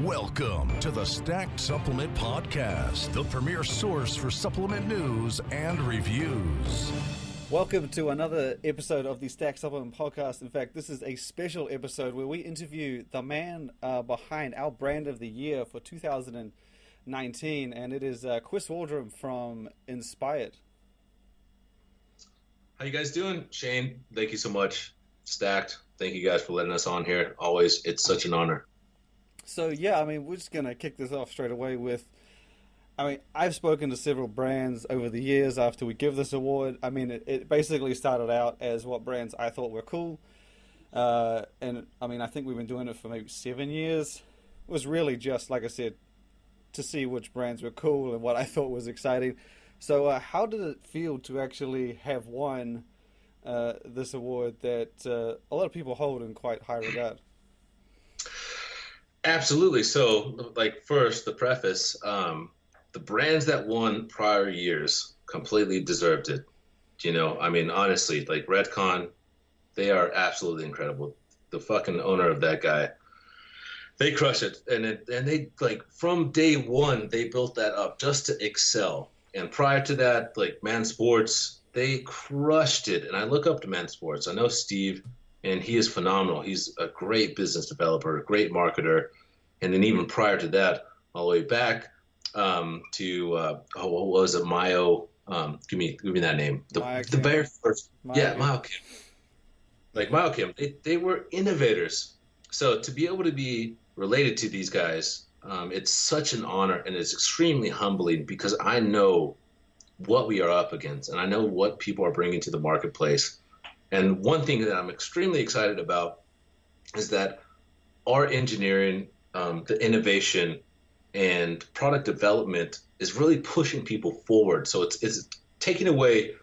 Welcome to the Stack Supplement Podcast, the premier source for supplement news and reviews. Welcome to another episode of the Stack Supplement Podcast. In fact, this is a special episode where we interview the man behind our brand of the year for 2019, and it is Chris Waldrum from Inspired. How you guys doing? Shane, thank you so much. Stacked, thank you guys for letting us on here. Always, it's such an honor. So yeah, we're just going to kick this off straight away with, I've spoken to several brands over the years after we give this award. It basically started out as what brands I thought were cool. I think we've been doing it for maybe 7 years. It was really just, like I said, to see which brands were cool and what I thought was exciting. So how did it feel to actually have won this award that a lot of people hold in quite high regard? Absolutely. So, first, the preface, the brands that won prior years completely deserved it. Honestly, like Redcon, they are absolutely incredible. The fucking owner of that guy, they crush it. And they, from day one, they built that up just to excel. And prior to that, Man Sports, they crushed it. And I look up to Man Sports. I know Steve, and he is phenomenal. He's a great business developer, a great marketer. And then even prior to that, all the way back to what was it, Mayo? Give me that name. The very first, Myochem. Myochem, they were innovators. So to be able to be related to these guys, it's such an honor, and it's extremely humbling because I know what we are up against, and I know what people are bringing to the marketplace. And one thing that I'm extremely excited about is that our engineering, the innovation and product development is really pushing people forward. So it's taking away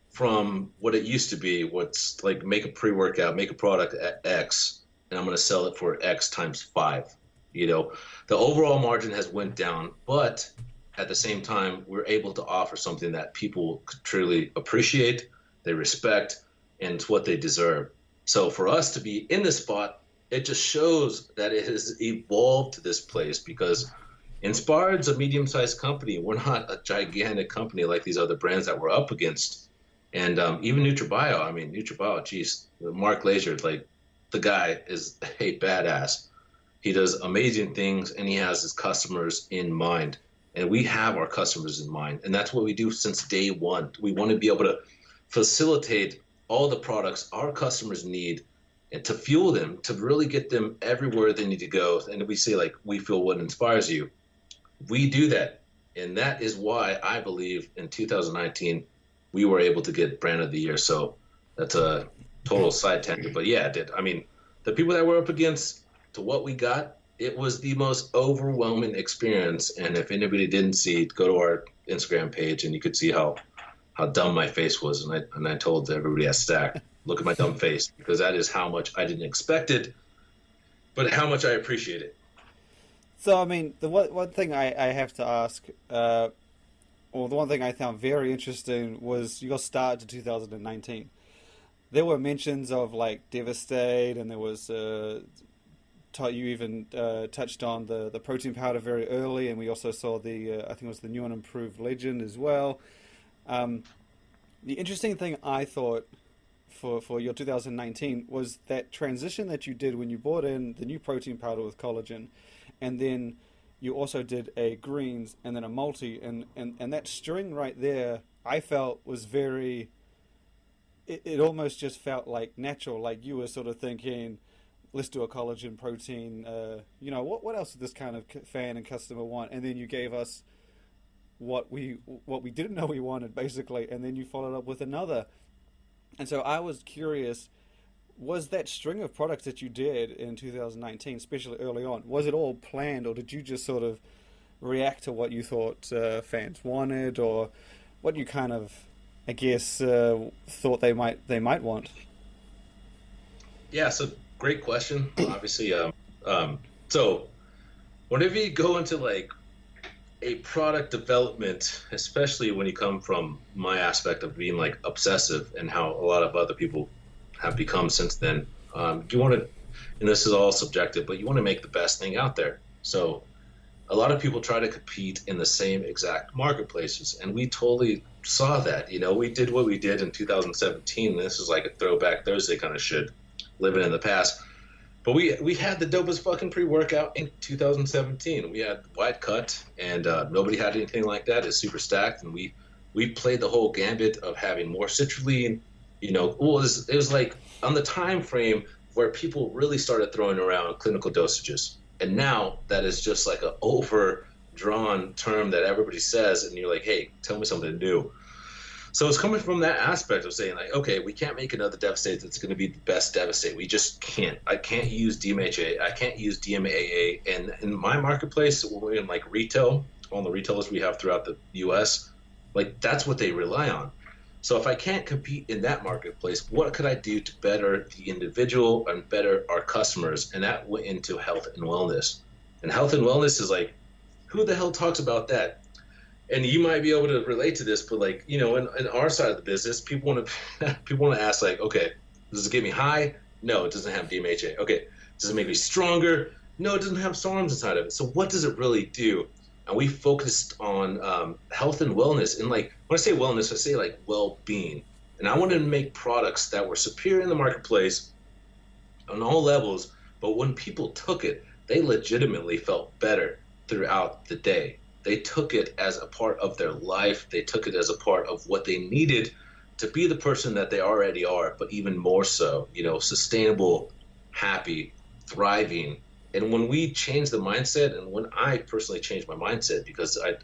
from what it used to be, what's like make a pre-workout, make a product at X, and I'm going to sell it for X times 5. The overall margin has went down, but at the same time, we're able to offer something that people could truly appreciate, they respect, and it's what they deserve. So for us to be in this spot, it just shows that it has evolved to this place because Inspired's a medium-sized company. We're not a gigantic company like these other brands that we're up against. And even NutraBio, geez, Mark Glazier, the guy is a badass. He does amazing things, and he has his customers in mind. And we have our customers in mind. And that's what we do since day one. We want to be able to facilitate all the products our customers need and to fuel them, to really get them everywhere they need to go. And we say, we feel what inspires you. We do that. And that is why I believe in 2019, we were able to get brand of the year. So that's a total side tangent. But yeah, it did. The people that we're up against, to what we got, it was the most overwhelming experience. And if anybody didn't see it, go to our Instagram page and you could see how dumb my face was. And I told everybody at Stack, look at my dumb face, because that is how much I didn't expect it, but how much I appreciate it. So, the one thing I have to ask, or the one thing I found very interesting was your start to 2019. There were mentions of Devastate, and there was you even touched on the protein powder very early, and we also saw I think it was the new and improved Legend as well. The interesting thing I thought for your 2019 was that transition that you did when you brought in the new protein powder with collagen, and then you also did a greens and then a multi, and that string right there I felt was very, it almost just felt natural, like you were sort of thinking, let's do a collagen protein, what else did this kind of fan and customer want, and then you gave us what we didn't know we wanted, basically, and then you followed up with another. And so I was curious, was that string of products that you did in 2019, especially early on, was it all planned, or did you just sort of react to what you thought fans wanted, or what you kind of, thought they might want? Yeah, so great question. Obviously, so whenever you go into a product development, especially when you come from my aspect of being obsessive and how a lot of other people have become since then, you want to, and this is all subjective, but you want to make the best thing out there. So a lot of people try to compete in the same exact marketplaces, and we totally saw that. We did what we did in 2017. This is like a throwback Thursday kind of shit, living in the past. But we had the dopest fucking pre-workout in 2017. We had Wide Cut, and nobody had anything like that. It's super stacked, and we played the whole gambit of having more citrulline. It was like on the time frame where people really started throwing around clinical dosages. And now that is just like an overdrawn term that everybody says, and you're like, hey, tell me something new. So it's coming from that aspect of saying, like, okay, we can't make another Devastate that's going to be the best Devastate. We just can't. I can't use DMHA. I can't use DMAA. And in my marketplace, in like retail, all the retailers we have throughout the U.S., like that's what they rely on. So if I can't compete in that marketplace, what could I do to better the individual and better our customers? And that went into health and wellness. And health and wellness is like, who the hell talks about that? And you might be able to relate to this, but like, in our side of the business, people want to ask like, okay, does it get me high? No, it doesn't have DMHA. Okay, does it make me stronger? No, it doesn't have SARMs inside of it. So what does it really do? And we focused on health and wellness. And like, when I say wellness, I say like well-being. And I wanted to make products that were superior in the marketplace on all levels. But when people took it, they legitimately felt better throughout the day. They took it as a part of their life. They took it as a part of what they needed to be the person that they already are, but even more so, sustainable, happy, thriving. And when we change the mindset, and when I personally changed my mindset, because I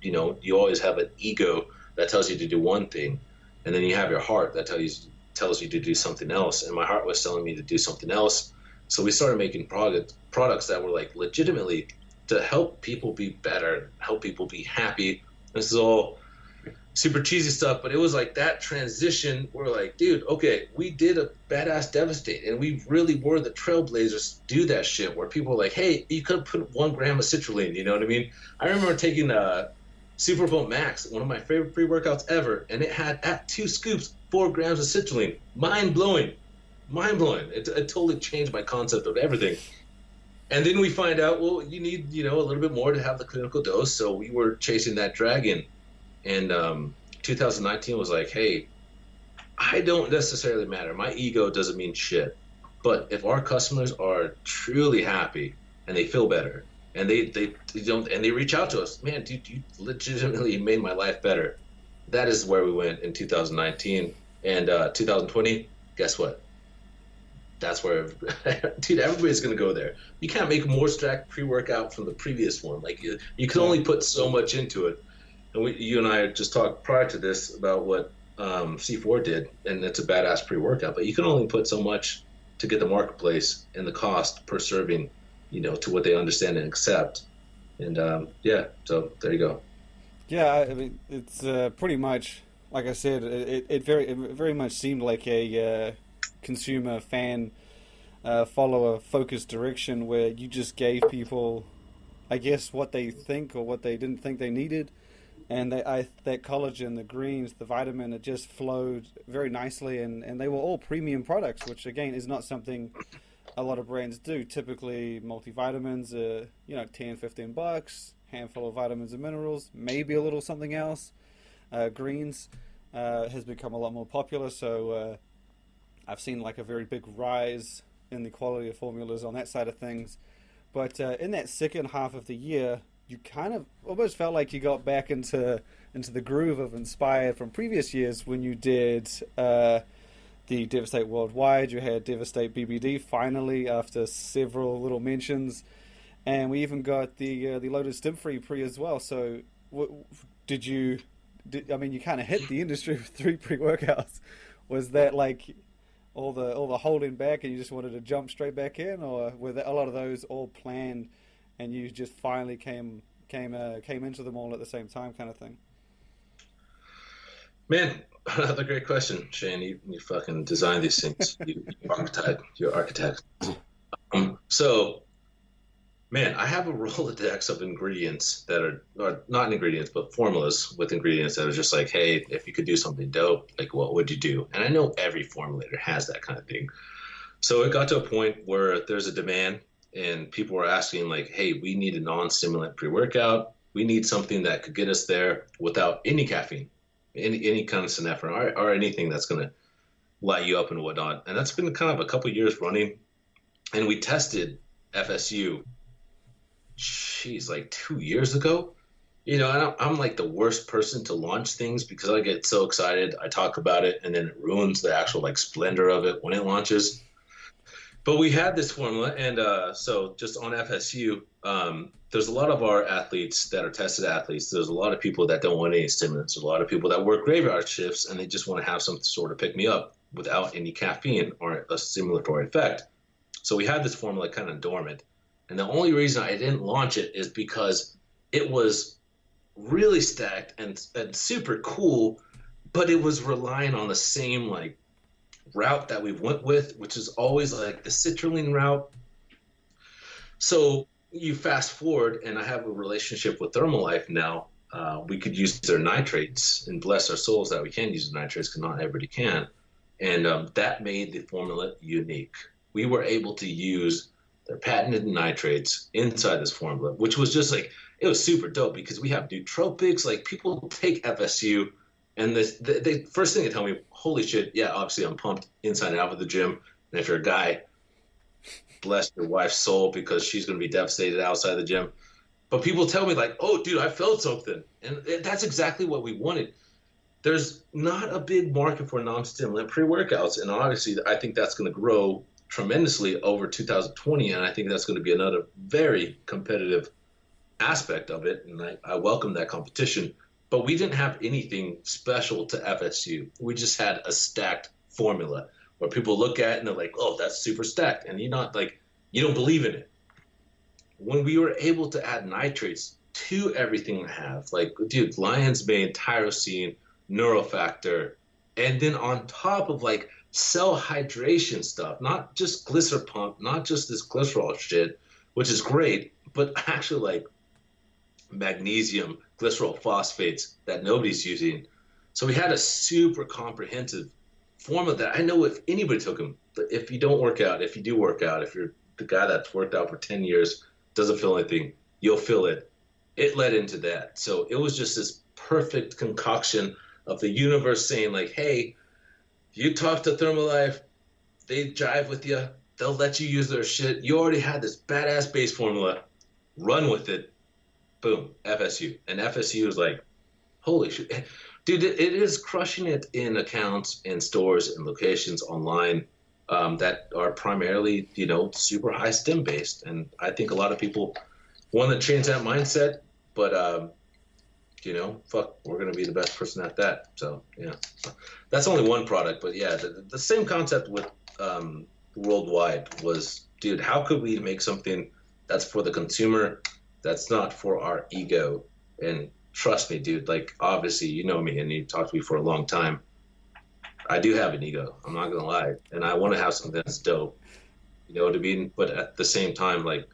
you always have an ego that tells you to do one thing, and then you have your heart that tells you to do something else. And my heart was telling me to do something else. So we started making products that were like legitimately to help people be better, help people be happy. This is all super cheesy stuff, but it was like that transition. We're like, dude, okay, we did a badass Devastate, and we really were the trailblazers to do that shit where people were like, hey, you could put 1 gram of citrulline, you know what I mean? I remember taking Super Bowl Max, one of my favorite pre-workouts ever, and it had at 2 scoops, 4 grams of citrulline. Mind blowing. It totally changed my concept of everything. And then we find out, well, you need, a little bit more to have the clinical dose. So we were chasing that dragon. And 2019 was like, hey, I don't necessarily matter. My ego doesn't mean shit. But if our customers are truly happy and they feel better and they don't, and they reach out to us, man, dude, you legitimately made my life better. That is where we went in 2019. And 2020, guess what? That's where, dude, everybody's going to go there. You can't make more stack pre-workout from the previous one. Like you can only put so much into it. And you and I just talked prior to this about what C4 did, and it's a badass pre-workout, but you can only put so much to get the marketplace and the cost per serving, to what they understand and accept. And so there you go. Yeah, I mean, it's pretty much, like I said, it very much seemed like a consumer fan follower focused direction where you just gave people, I guess, what they think or what they didn't think they needed, and that collagen, the greens, the vitamin, it just flowed very nicely, and they were all premium products, which again is not something a lot of brands do. Typically multivitamins are $10-15, handful of vitamins and minerals, maybe a little something else. Greens has become a lot more popular, so I've seen like a very big rise in the quality of formulas on that side of things. But in that second half of the year, you kind of almost felt like you got back into the groove of Inspired from previous years when you did the Devastate Worldwide. You had Devastate BBD finally after several little mentions, and we even got the Loaded Stim Free pre as well. So you kind of hit the industry with 3 pre-workouts. Was that like all the holding back and you just wanted to jump straight back in, or were a lot of those all planned and you just finally came into them all at the same time, kind of thing? Man, another great question, Shane. You fucking design these things. You're architect. So, man, I have a Rolodex of ingredients that are not ingredients, but formulas with ingredients that are just like, hey, if you could do something dope, like what would you do? And I know every formulator has that kind of thing. So it got to a point where there's a demand and people were asking like, hey, we need a non-stimulant pre-workout. We need something that could get us there without any caffeine, any kind of synephrine or anything that's going to light you up and whatnot. And that's been kind of a couple years running. And we tested FSU, like 2 years ago. You know, and I'm like the worst person to launch things because I get so excited. I talk about it and then it ruins the actual like splendor of it when it launches. But we had this formula, and so just on FSU, there's a lot of our athletes that are tested athletes. There's a lot of people that don't want any stimulants. There's a lot of people that work graveyard shifts, and they just want to have some sort of pick me up without any caffeine or a stimulatory effect. So we had this formula kind of dormant, and the only reason I didn't launch it is because it was really stacked and super cool, but it was relying on the same like route that we went with, which is always like the citrulline route. So you fast forward, and I have a relationship with Thermalife now. We could use their nitrates, and bless our souls that we can use the nitrates because not everybody can. And that made the formula unique. We were able to use their patented nitrates inside this formula, which was just like, it was super dope because we have nootropics. Like people take FSU, and the first thing they tell me, holy shit, yeah, obviously I'm pumped inside and out of the gym. And if you're a guy, bless your wife's soul because she's going to be devastated outside the gym. But people tell me like, oh, dude, I felt something. And that's exactly what we wanted. There's not a big market for non-stimulant pre-workouts. And obviously, I think that's going to grow tremendously over 2020. And I think that's going to be another very competitive aspect of it. And I welcome that competition. But we didn't have anything special to FSU. We just had a stacked formula where people look at it and they're like, oh, that's super stacked. And you're not like, you don't believe in it. When we were able to add nitrates to everything we have, like, dude, lion's mane, tyrosine, neurofactor, and then on top of like cell hydration stuff, not just glycer pump, not just this glycerol shit, which is great, but actually like magnesium, glycerol phosphates that nobody's using. So we had a super comprehensive formula that I know if anybody took them, if you don't work out, if you do work out, if you're the guy that's worked out for 10 years, doesn't feel anything, you'll feel it. It led into that. So it was just this perfect concoction of the universe saying like, hey, you talk to Thermalife, they jive with you, they'll let you use their shit. You already had this badass base formula, run with it. Boom, FSU. And FSU is like, holy shit. Dude, it is crushing it in accounts and stores and locations online that are primarily, you know, super high stim based. And I think a lot of people want to change that mindset, but, you know, fuck, we're going to be the best person at that. So, yeah, that's only one product. But yeah, the same concept with Worldwide was, dude, how could we make something that's for the consumer, that's not for our ego? And trust me, dude, like, obviously, you know me and you've talked to me for a long time. I do have an ego. I'm not going to lie. And I want to have something that's dope, you know what I mean? But at the same time, like,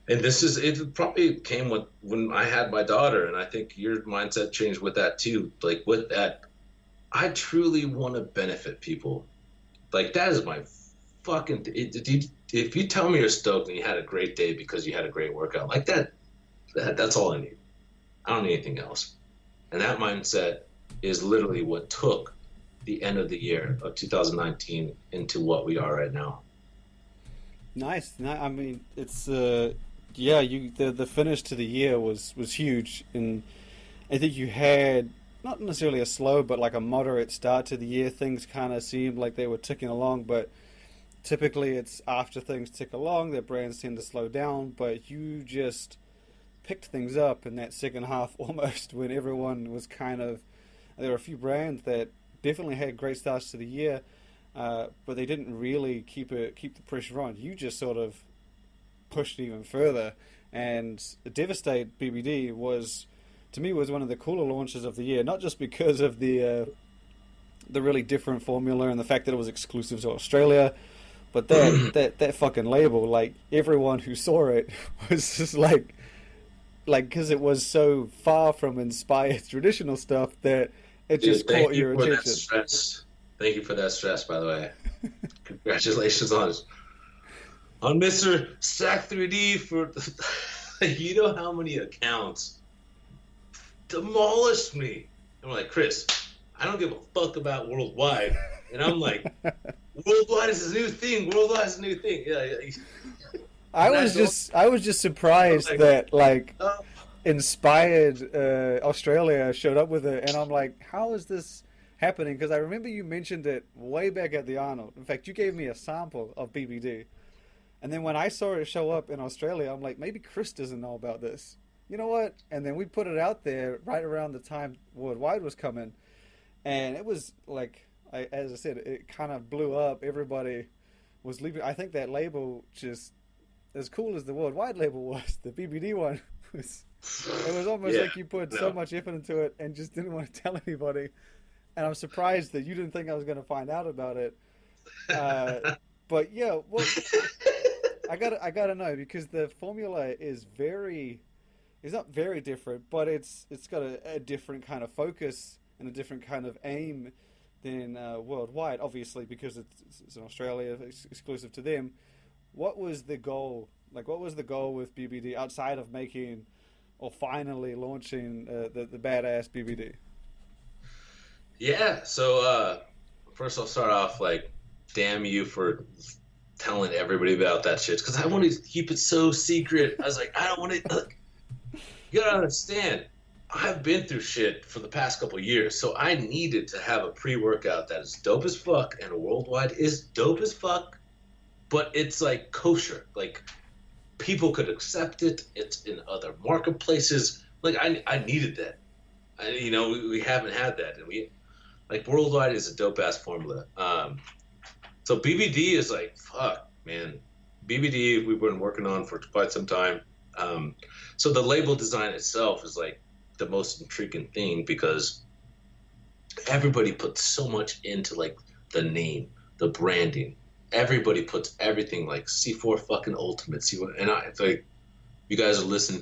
and it probably came with when I had my daughter, and I think your mindset changed with that too. Like with that, I truly want to benefit people. Like that is my fucking, if you tell me you're stoked and you had a great day because you had a great workout, like that's all I need. I don't need anything else. And that mindset is literally what took the end of the year of 2019 into what we are right now. Nice. I mean, it's the finish to the year was huge, and I think you had not necessarily a slow, but like a moderate start to the year. Things kind of seemed like they were ticking along, but typically it's after things tick along that brands tend to slow down. But you just picked things up in that second half almost when everyone was kind of. There were a few brands that definitely had great starts to the year. But they didn't really keep the pressure on. You just sort of pushed even further, and the Devastate BBD was one of the cooler launches of the year. Not just because of the really different formula and the fact that it was exclusive to Australia, but that fucking label. Like everyone who saw it was just like because it was so far from inspired traditional stuff that it just caught your attention. Thank you for that stress, by the way. Congratulations on Mr. Stack3d for, you know how many accounts demolished me. I'm like, Chris, I don't give a fuck about worldwide. And I'm like, worldwide is a new thing. Worldwide is a new thing. Yeah. I was just surprised that like Inspired Australia showed up with it, and I'm like, how is this happening? Because I remember you mentioned it way back at the Arnold. In fact, you gave me a sample of BBD, and then when I saw it show up in Australia, I'm like, maybe Chris doesn't know about this. You know what? And then we put it out there right around the time Worldwide was coming, and it was like, as I said, it kind of blew up. Everybody was leaving. I think that label, just as cool as the Worldwide label was, the BBD one was. It was almost like you put so much effort into it and just didn't want to tell anybody. And I'm surprised that you didn't think I was going to find out about it. But yeah, well, I gotta know, because the formula is not very different, but it's got a different kind of focus and a different kind of aim than Worldwide, obviously, because it's in Australia, it's exclusive to them. What was the goal? Like, what was the goal with BBD outside of making or finally launching the badass BBD? Yeah, so first I'll start off like, damn you for telling everybody about that shit, because I wanted to keep it so secret. I was like, I don't want to. You gotta understand, I've been through shit for the past couple of years, so I needed to have a pre-workout that is dope as fuck, and Worldwide is dope as fuck, but it's like kosher. Like, people could accept it. It's in other marketplaces. Like, I needed that. We haven't had that, and like, Worldwide is a dope ass formula. So BBD is like, fuck, man. BBD we've been working on for quite some time. So the label design itself is like the most intriguing thing, because everybody puts so much into like the name, the branding. Everybody puts everything like C4 fucking Ultimate, C1, and it's like, you guys are listening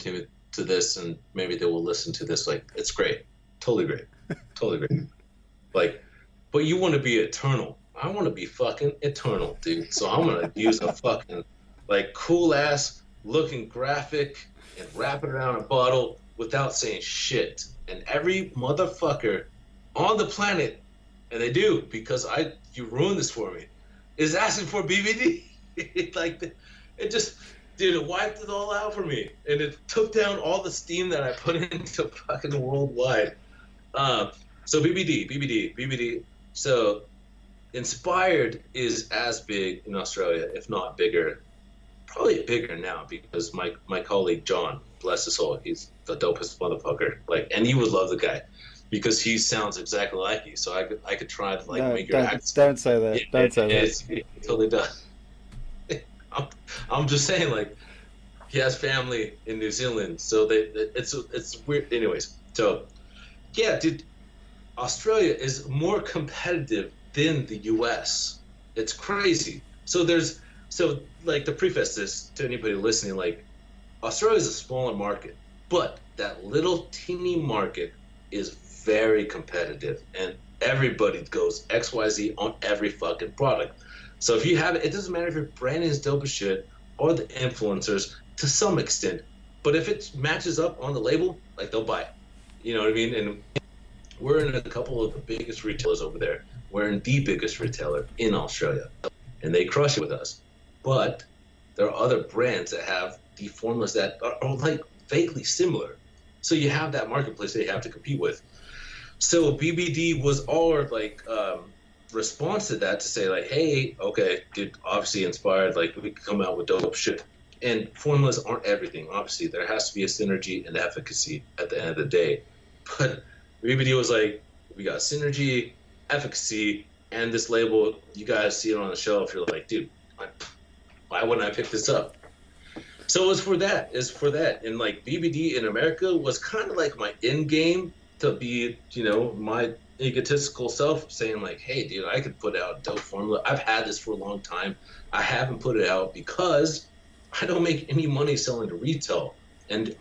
to this, and maybe they will listen to this. Like, it's great, totally great, totally great. Like, but you want to be eternal. I want to be fucking eternal, dude. So I'm gonna use a fucking like cool ass looking graphic and wrap it around a bottle without saying shit. And every motherfucker on the planet, and they do, because you ruined this for me, is asking for BBD. It wiped it all out for me, and it took down all the steam that I put into fucking Worldwide. So BBD. So Inspired is as big in Australia, if not bigger, probably bigger now, because my colleague John, bless his soul, he's the dopest motherfucker. Like, and you would love the guy, because he sounds exactly like you. So I could try to like make your accent. Don't say that. Don't say that. It totally does. I'm just saying, like, he has family in New Zealand, so it's weird. Anyways, so yeah, dude, Australia is more competitive than the U.S. It's crazy. So like, to preface this to anybody listening, like, Australia is a smaller market, but that little teeny market is very competitive, and everybody goes XYZ on every fucking product. So if you have it, it doesn't matter if your brand is dope as shit or the influencers to some extent, but if it matches up on the label, like, they'll buy it. You know what I mean? And we're in a couple of the biggest retailers over there. We're in the biggest retailer in Australia, and they crush it with us. But there are other brands that have the formulas that are like vaguely similar. So you have that marketplace that you have to compete with. So BBD was our like response to that, to say like, hey, okay, dude, obviously Inspired, like, we can come out with dope shit. And formulas aren't everything. Obviously, there has to be a synergy and efficacy at the end of the day. But BBD was like, we got synergy, efficacy, and this label. You guys see it on the shelf. You're like, dude, why wouldn't I pick this up? So it's for that. And like, BBD in America was kind of like my end game to be, my egotistical self saying like, hey, dude, I could put out a dope formula. I've had this for a long time. I haven't put it out because I don't make any money selling to retail. And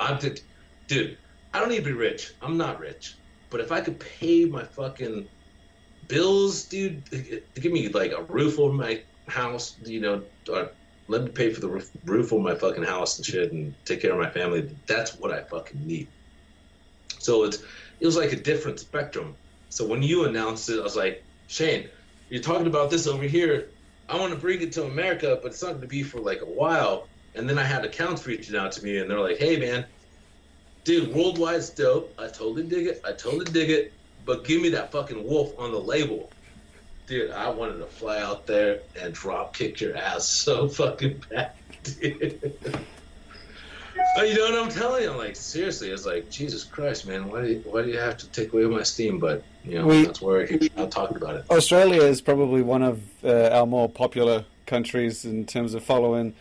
dude, I don't need to be rich. I'm not rich. But if I could pay my fucking bills, dude, to give me like a roof over my house, or let me pay for the roof on my fucking house and shit and take care of my family. That's what I fucking need. So it was like a different spectrum. So when you announced it, I was like, Shane, you're talking about this over here. I want to bring it to America, but it's not going to be for like a while. And then I had accounts reaching out to me, and they're like, hey, man, dude, worldwide's dope. I totally dig it. But give me that fucking wolf on the label. Dude, I wanted to fly out there and drop kick your ass so fucking bad, dude. You know what I'm telling you? I'm like, seriously, it's like, Jesus Christ, man, why do you have to take away my steam? But, you know, that's where I keep talking about it. Australia is probably one of our more popular countries in terms of following.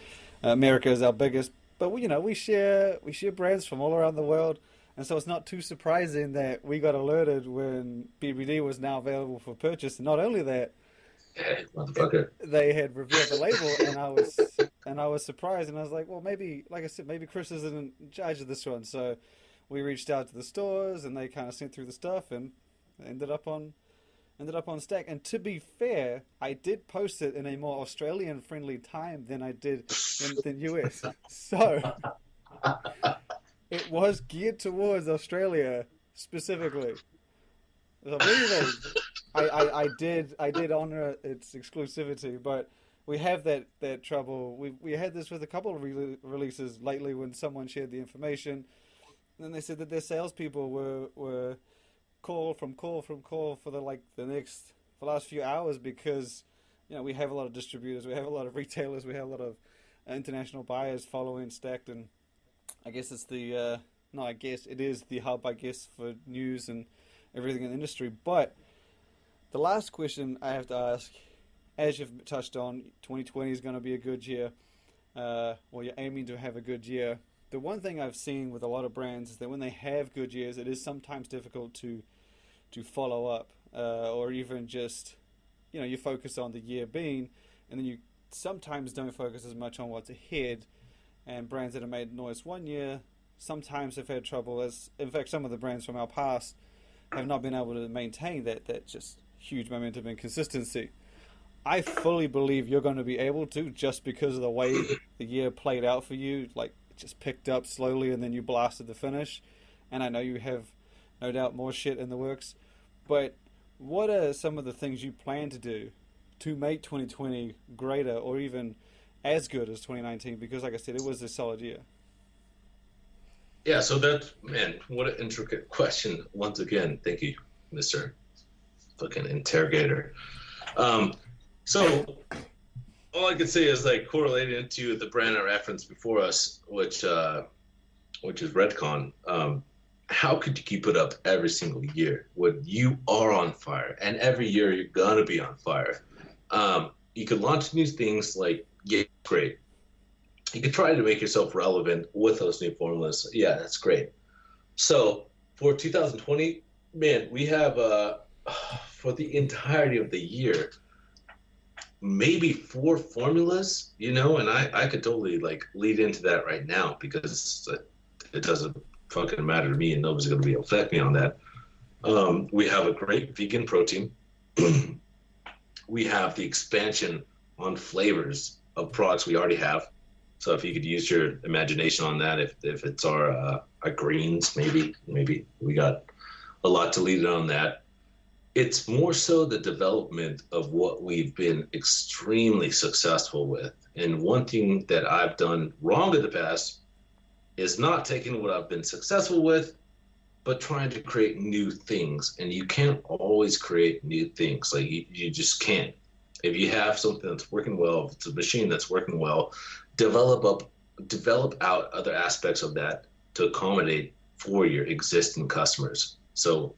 America is our biggest, but we share brands from all around the world. And so it's not too surprising that we got alerted when BBD was now available for purchase. And not only that, hey, motherfucker, they had revealed the label, and I was surprised. And I was like, well, maybe, like I said, maybe Chris isn't in charge of this one. So we reached out to the stores, and they kind of sent through the stuff, and ended up on Stack. And to be fair, I did post it in a more Australian-friendly time than I did than US. So it was geared towards Australia specifically. So I did honor its exclusivity, but we have that trouble. We had this with a couple of releases lately when someone shared the information, and then they said that their salespeople were call for the last few hours because we have a lot of distributors, we have a lot of retailers, we have a lot of international buyers following Stacked, and I guess it's it is the hub, I guess, for news and everything in the industry. But the last question I have to ask, as you've touched on, 2020 is going to be a good year. You're aiming to have a good year. The one thing I've seen with a lot of brands is that when they have good years, it is sometimes difficult to follow up, or even just, you focus on the year being, and then you sometimes don't focus as much on what's ahead. And brands that have made noise one year sometimes have had trouble, as in fact some of the brands from our past have not been able to maintain that just huge momentum and consistency. I fully believe you're going to be able to, just because of the way the year played out for you. Like, it just picked up slowly and then you blasted the finish. And I know you have no doubt more shit in the works. But what are some of the things you plan to do to make 2020 greater, or even as good as 2019? Because like I said, it was a solid year. Yeah, so man, what an intricate question. Once again, thank you, Mr. fucking interrogator. So all I could say is, like, correlating to the brand I referenced before us, which is Redcon. How could you keep it up every single year when you are on fire, and every year you're gonna be on fire? You could launch new things, like, yeah, great. You could try to make yourself relevant with those new formulas. Yeah, that's great. So for 2020, man, we have for the entirety of the year, maybe 4 formulas, and I could totally like lead into that right now, because it doesn't fucking matter to me, and nobody's going to be able to affect me on that. We have a great vegan protein. We have the expansion on flavors of products we already have. So if you could use your imagination on that, if it's our greens, maybe we got a lot to lead on that. It's more so the development of what we've been extremely successful with. And one thing that I've done wrong in the past is not taking what I've been successful with, but trying to create new things. And you can't always create new things. Like, you just can't. If you have something that's working well, if it's a machine that's working well, develop out other aspects of that to accommodate for your existing customers. So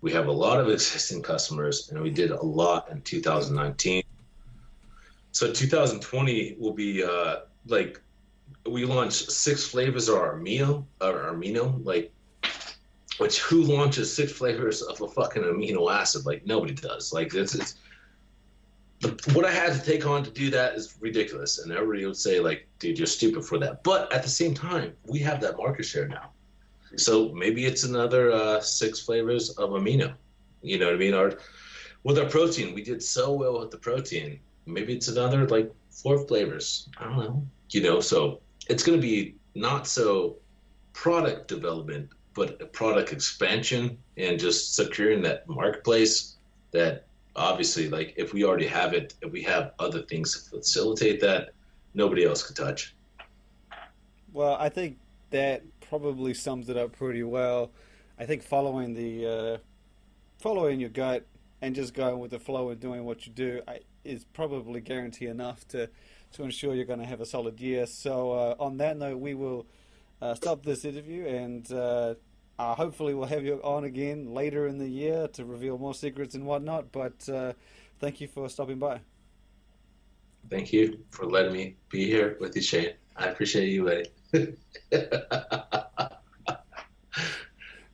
we have a lot of existing customers, and we did a lot in 2019. So 2020 will be like, we launched 6 flavors of our amino, like, which, who launches 6 flavors of a fucking amino acid? Like, nobody does. Like, it's what I had to take on to do that is ridiculous, and everybody would say, like, dude, you're stupid for that. But at the same time, we have that market share now, so maybe it's another 6 flavors of amino. You know what I mean? With our protein, we did so well with the protein. maybe it's another like 4 flavors. I don't know. So it's going to be not so product development, but a product expansion and just securing that marketplace that obviously, like, if we already have it, if we have other things to facilitate that, nobody else could touch. Well, I think that probably sums it up pretty well. I think following your gut and just going with the flow and doing what you do is probably guarantee enough to ensure you're going to have a solid year. So on that note, we will stop this interview, and hopefully we'll have you on again later in the year to reveal more secrets and whatnot. But thank you for stopping by. Thank you for letting me be here with you, Shane. I appreciate you, buddy.